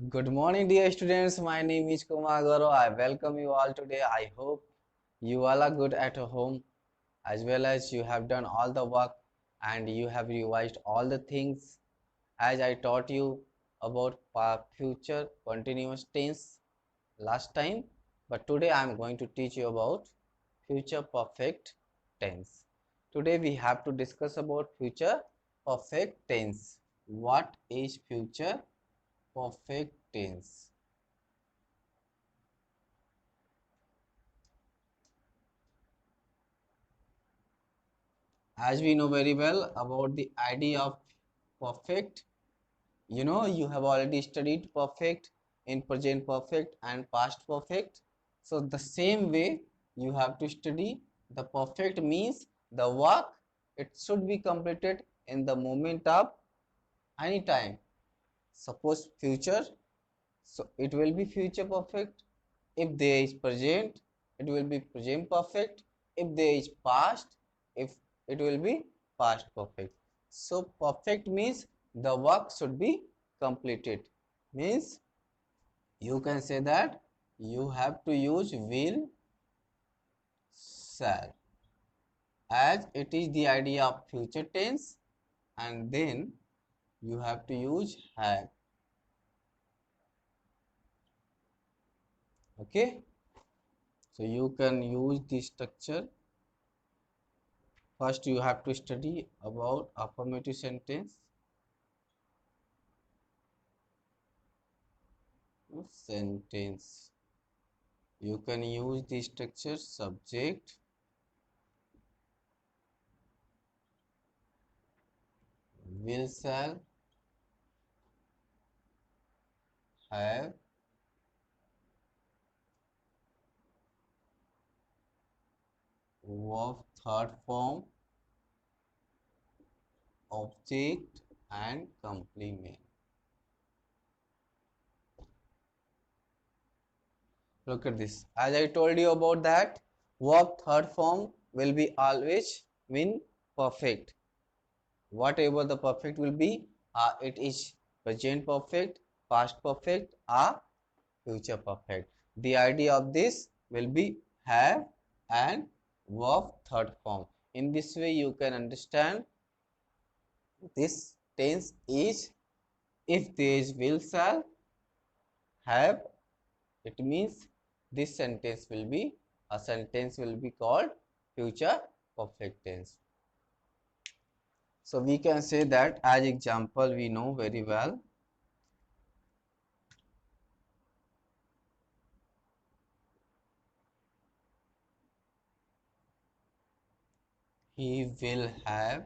Good morning, dear students. My name is Kumar Gaurav. I welcome you all today. I hope you all are good at home as well as you have done all the work and you have revised all the things as I taught you about future continuous tense last time. But today I am going to teach you about future perfect tense. Today we have to discuss about future perfect tense. What is future perfect tense? As we know very well about the idea of perfect, you have already studied perfect in present perfect and past perfect. So the same way you have to study the perfect means the work it should be completed in the moment of any time. Suppose future, so it will be future perfect. If there is present, it will be present perfect. If there is past, if it will be past perfect. So perfect means the work should be completed. Means you can say that you have to use will, shall, as it is the idea of future tense, and then you have to use have. Okay, so you can use this structure. First, you have to study about affirmative sentence. Sentence. You can use the structure subject, will, shall, have, verb, third form, object, and complement. Look at this. As I told you about that, verb third form will be always mean perfect. Whatever the perfect will be, it is present perfect, past perfect, or future perfect. The idea of this will be have and verb third form. In this way, you can understand this tense is if there is will, shall, have, it means this sentence will be a sentence will be called future perfect tense. So we can say that as example we know very well. He will have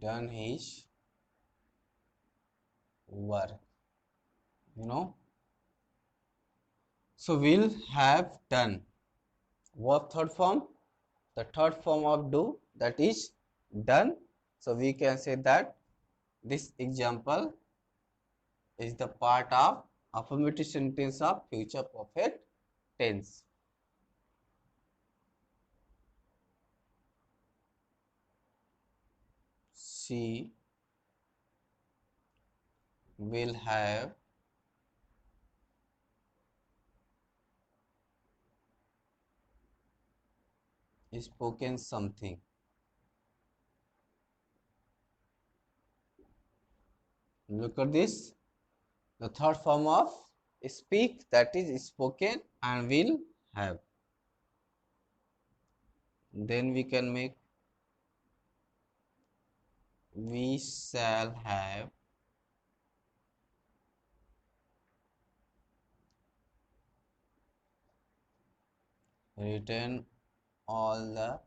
done his work. You know, so will have done. Verb third form, the third form of do, that is done. So we can say that this example is the part of affirmative sentence of future perfect tense. She will have spoken something. Look at this. The third form of speak, that is spoken, and will have. Then we can make we shall have written all the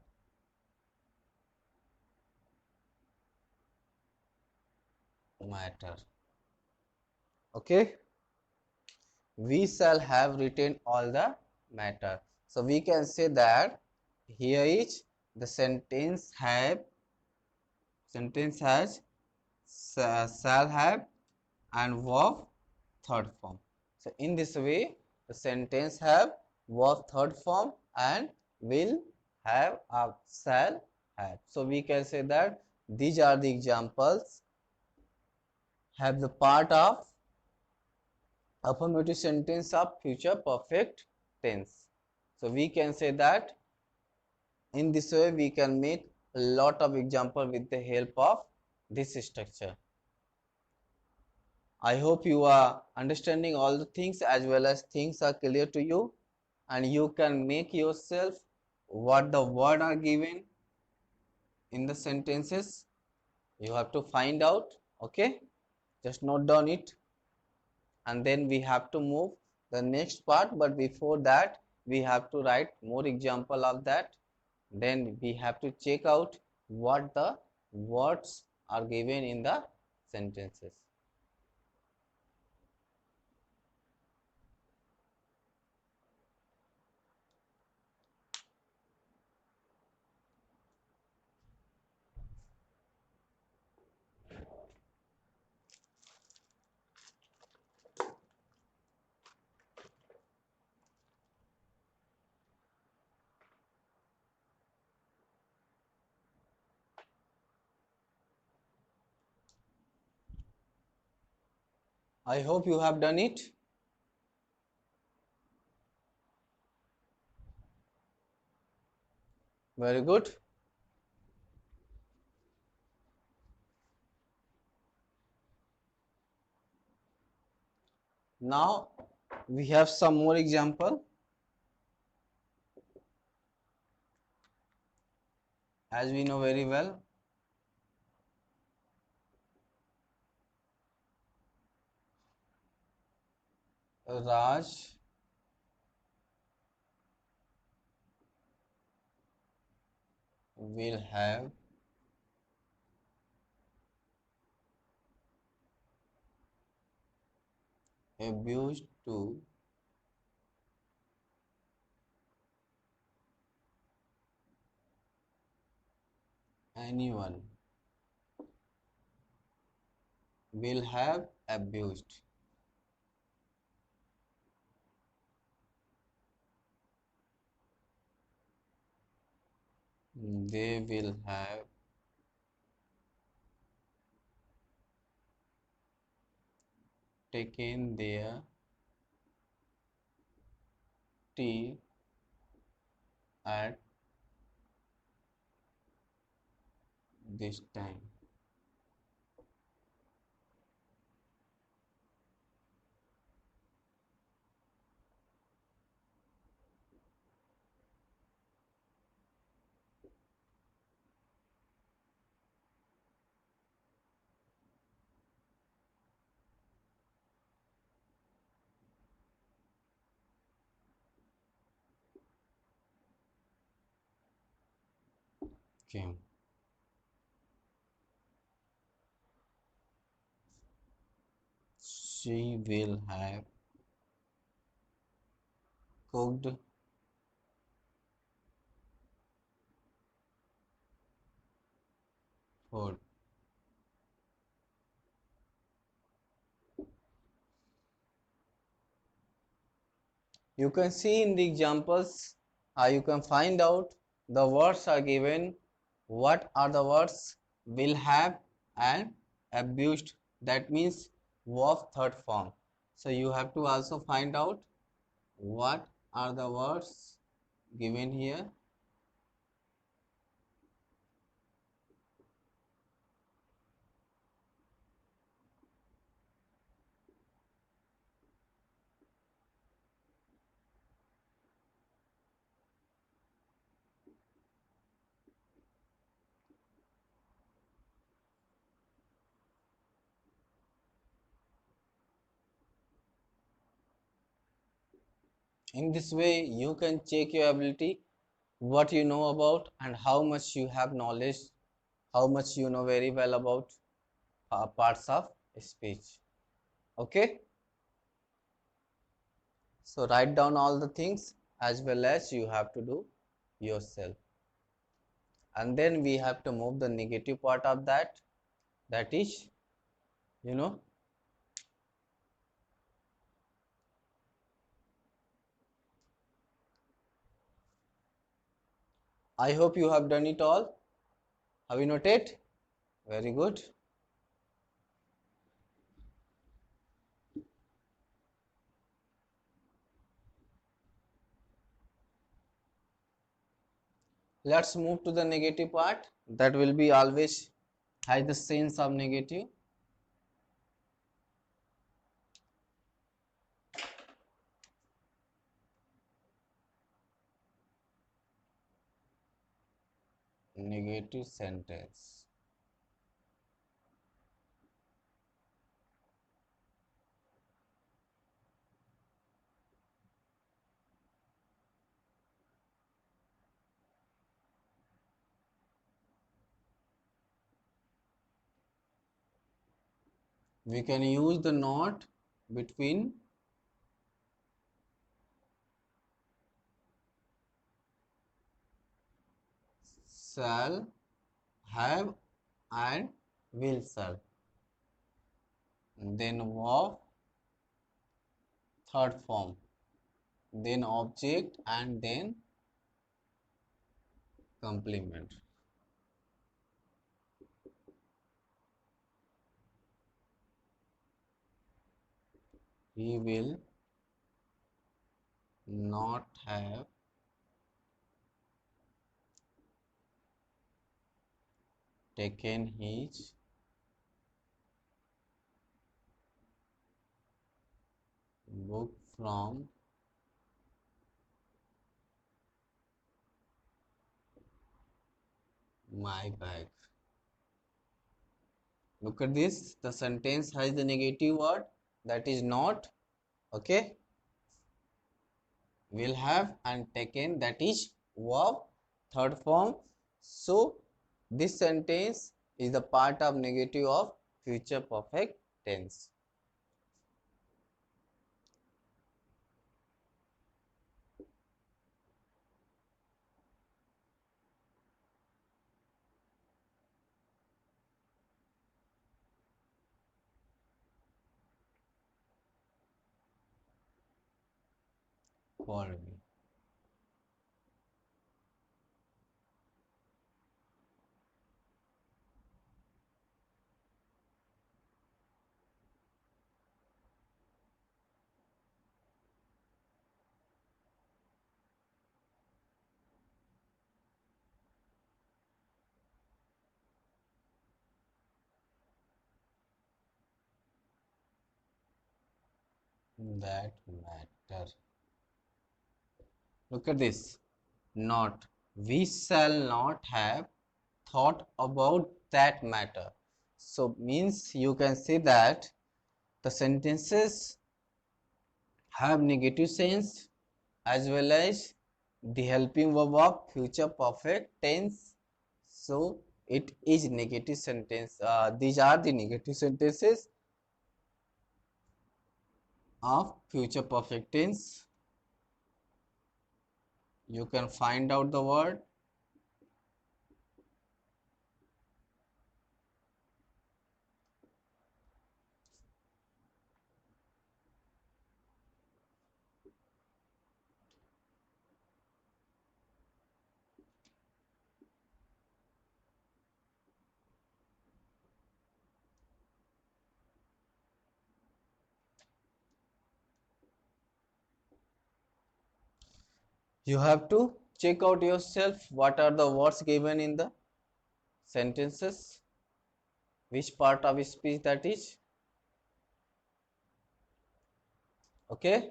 matter. Okay, we shall have written all the matter. So we can say that here is the sentence has shall have and verb third form. So in this way the sentence have verb third form and will have or shall have. So we can say that these are the examples have the part of affirmative sentence of future perfect tense. So we can say that in this way we can make a lot of example with the help of this structure. I hope you are understanding all the things as well as things are clear to you, and you can make yourself what the word are given in the sentences. You have to find out, okay? Just note down it, and then we have to move the next part. But before that, we have to write more example of that. Then we have to check out what the words are given in the sentences. I hope you have done it. Very good. Now we have some more example. As we know very well, Raj will have abused to anyone, will have abused. They will have taken their tea at this time. Okay. She will have cooked food. You can see in the examples, you can find out the words are given. What are the words? Will have and abused. That means verb third form. So you have to also find out what are the words given here. In this way, you can check your ability, what you know about, and how much you have knowledge, how much you know very well about parts of speech. Okay, so write down all the things as well as you have to do yourself. And then we have to move the negative part of that. That is, you know, I hope you have done it all. Have you noted? Very good. Let's move to the negative part. That will be always has the sense of negative. Negative sentence. We can use the not between shall, have and will serve. Then verb, third form. Then object and then complement. He will not have taken his book from my bag. Look at this. The sentence has the negative word, that is not. Okay. Will have and taken, that is verb, third form. So this sentence is the part of negative of future perfect tense. For me. That matter. Look at this. Not. We shall not have thought about that matter. So means you can say that the sentences have negative sense as well as the helping verb of future perfect tense. So it is negative sentence. These are the negative sentences of future perfect tense. You can find out the word. You have to check out yourself what are the words given in the sentences, which part of speech that is. Okay,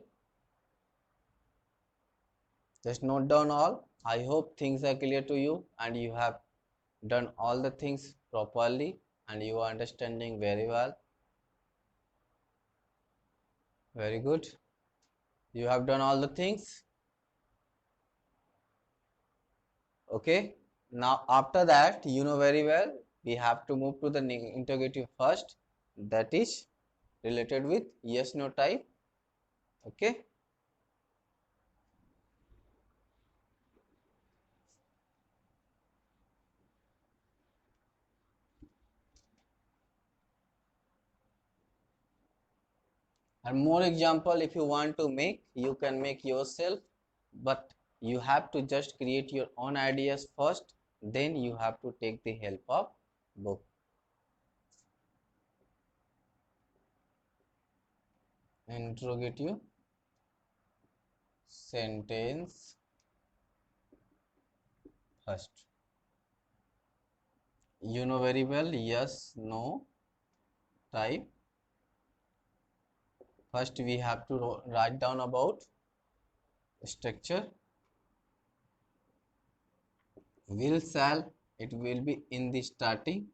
just note down all. I hope things are clear to you and you have done all the things properly and you are understanding very well. Very good. You have done all the things. Okay. Now after that, you know very well, we have to move to the interrogative first, that is related with yes no type. Okay. And more example, if you want to make, you can make yourself, but you have to just create your own ideas first, then you have to take the help of book. Interrogative sentence first. You know very well, yes, no type. First we have to write down about structure. Will, shall, it will be in the starting,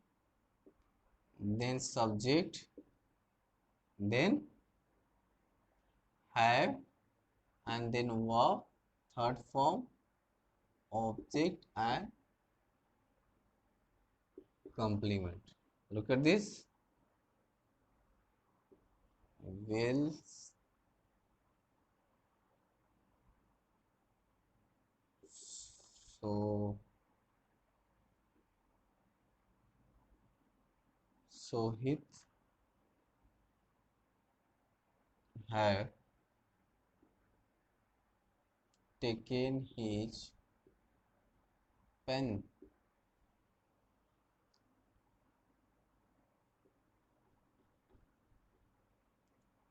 then subject, then have, and then verb, third form, object and complement. Look at this. Will, Sohit have taken his pen.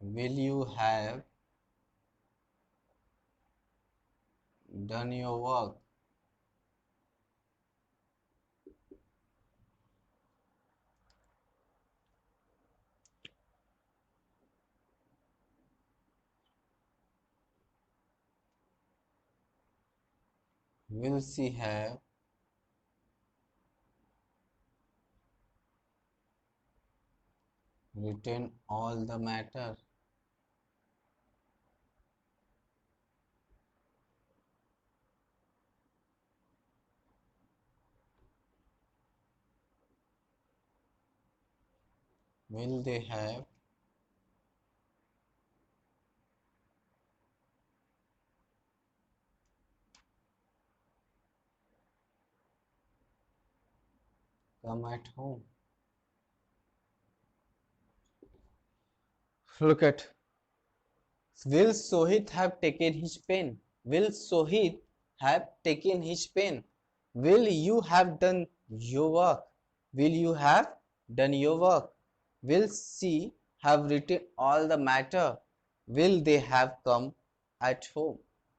Will you have done your work? Will she have written all the matter? Will they have come at home? Look at, will Sohit have taken his pen? Will Sohit have taken his pen? Will you have done your work? Will you have done your work? Will she have written all the matter? Will they have come at home?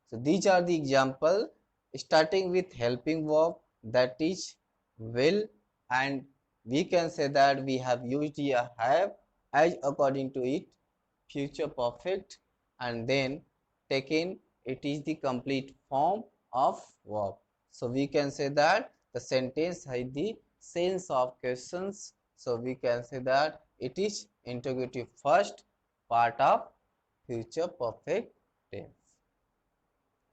So these are the example starting with helping verb, that is will, and we can say that we have used here have as according to it future perfect, and then taken, it is the complete form of verb. So we can say that the sentence has the sense of questions. So we can say that it is interrogative first part of future perfect tense.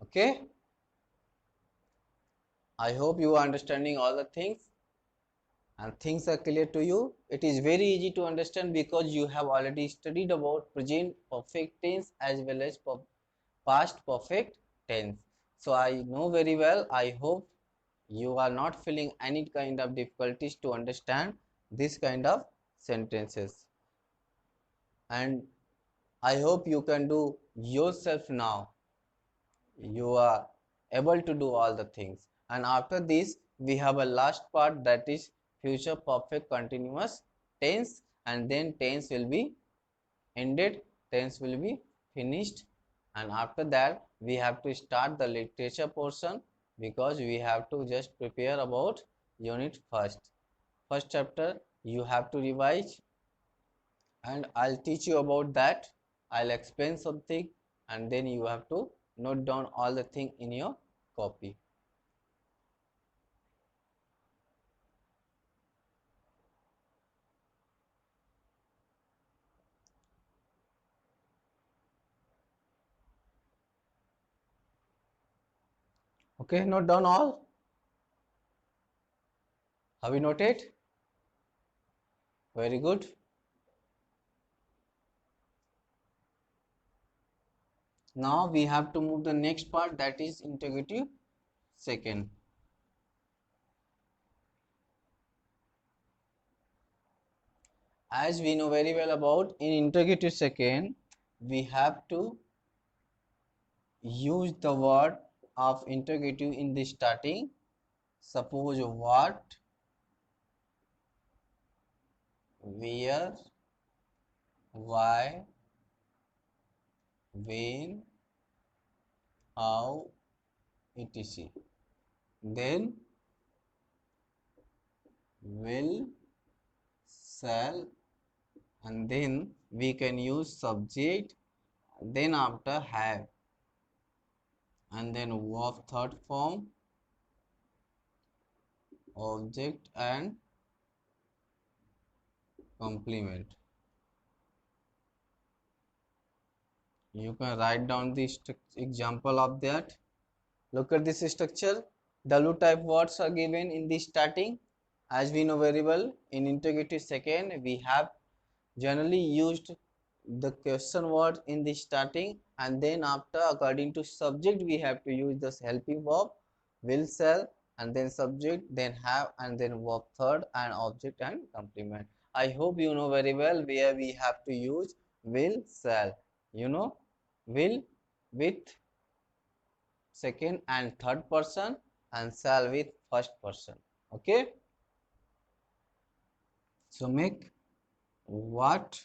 Okay, I hope you are understanding all the things and things are clear to you. It is very easy to understand because you have already studied about present perfect tense as well as past perfect tense. So I know very well, I hope you are not feeling any kind of difficulties to understand this kind of sentences, and I hope you can do yourself now. You are able to do all the things, and after this we have a last part, that is future perfect continuous tense, and then tense will be ended, tense will be finished, and after that we have to start the literature portion because we have to just prepare about unit first chapter. You have to revise, and I'll teach you about that. I'll explain something, and then you have to note down all the thing in your copy. Okay, note down all. Have you noted? Very good. Now we have to move the next part, that is interrogative second. As we know very well about, in interrogative second we have to use the word of interrogative in the starting. Suppose what, where, why, when, how, etc. Then will, shall, and then we can use subject, then after have, and then verb third form, object and complement. You can write down the example of that. Look at this structure. W type words are given in the starting. As we know very well, in interrogative second, we have generally used the question word in the starting, and then after, according to subject, we have to use this helping verb, will, shall, and then subject, then have, and then verb third, and object and complement. I hope you know very well where we have to use will, shall. You know, will with second and third person, and shall with first person. Okay, so make what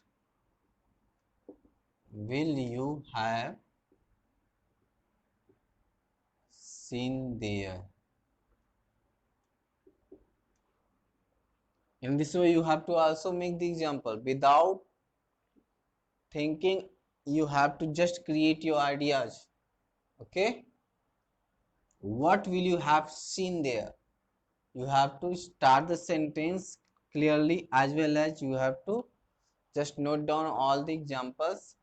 will you have seen there. In this way, you have to also make the example without thinking. You have to just create your ideas. Okay, what will you have seen there? You have to start the sentence clearly, as well as you have to just note down all the examples.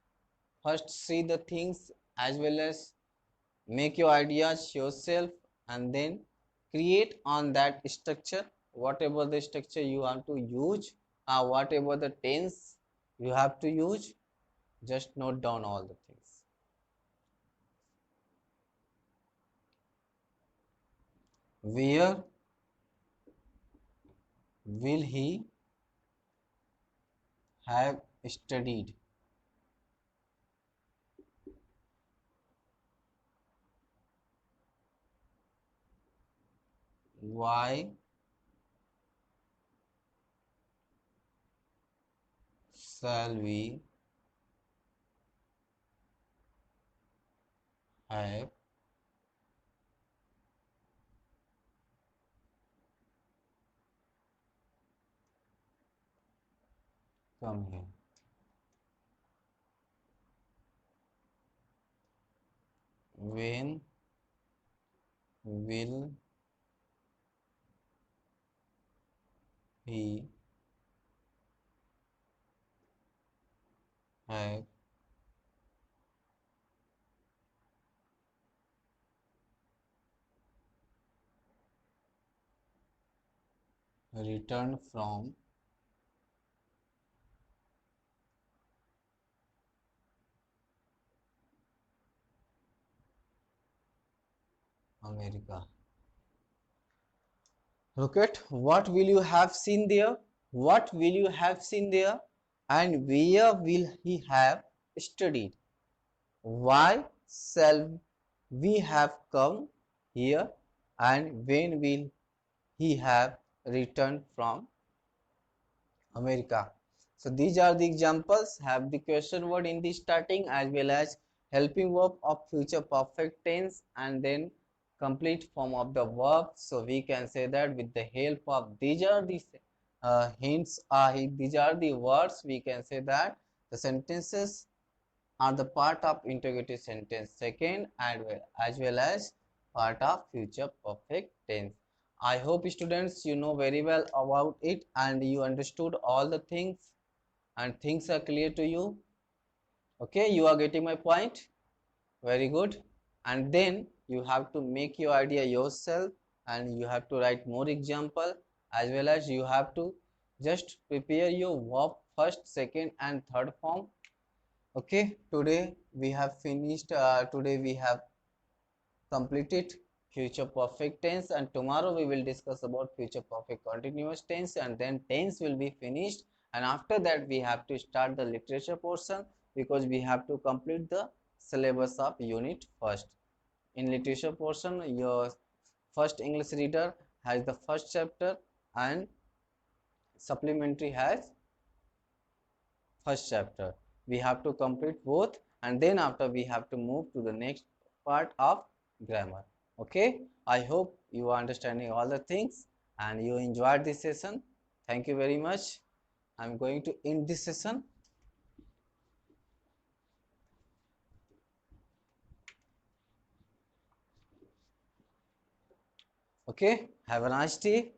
First, see the things, as well as make your ideas yourself, and then create on that structure. Whatever the structure you want to use, or whatever the tense you have to use, just note down all the things. Where will he have studied? Why shall we have come here? When will he have returned from America? Look at what will you have seen there? What will you have seen there? And where will he have studied? Why shall we have come here? And when will he have returned from America? So these are the examples. Have the question word in the starting, as well as helping verb of future perfect tense, and then complete form of the verb. So we can say that with the help of these are the hints, these are the words, we can say that the sentences are the part of interrogative sentence second, and as well as part of future perfect tense. I hope students you know very well about it, and you understood all the things, and things are clear to you. Okay, you are getting my point. Very good. And then you have to make your idea yourself, and you have to write more example, as well as you have to just prepare your verb first, second and third form. Okay, today we have finished, today we have completed future perfect tense, and tomorrow we will discuss about future perfect continuous tense, and then tense will be finished, and after that we have to start the literature portion, because we have to complete the syllabus of unit first. In literature portion, your first English reader has the first chapter, and supplementary has first chapter. We have to complete both, and then after we have to move to the next part of grammar. Okay, I hope you are understanding all the things and you enjoyed this session. Thank you very much. I'm going to end this session. Okay, have a nice day.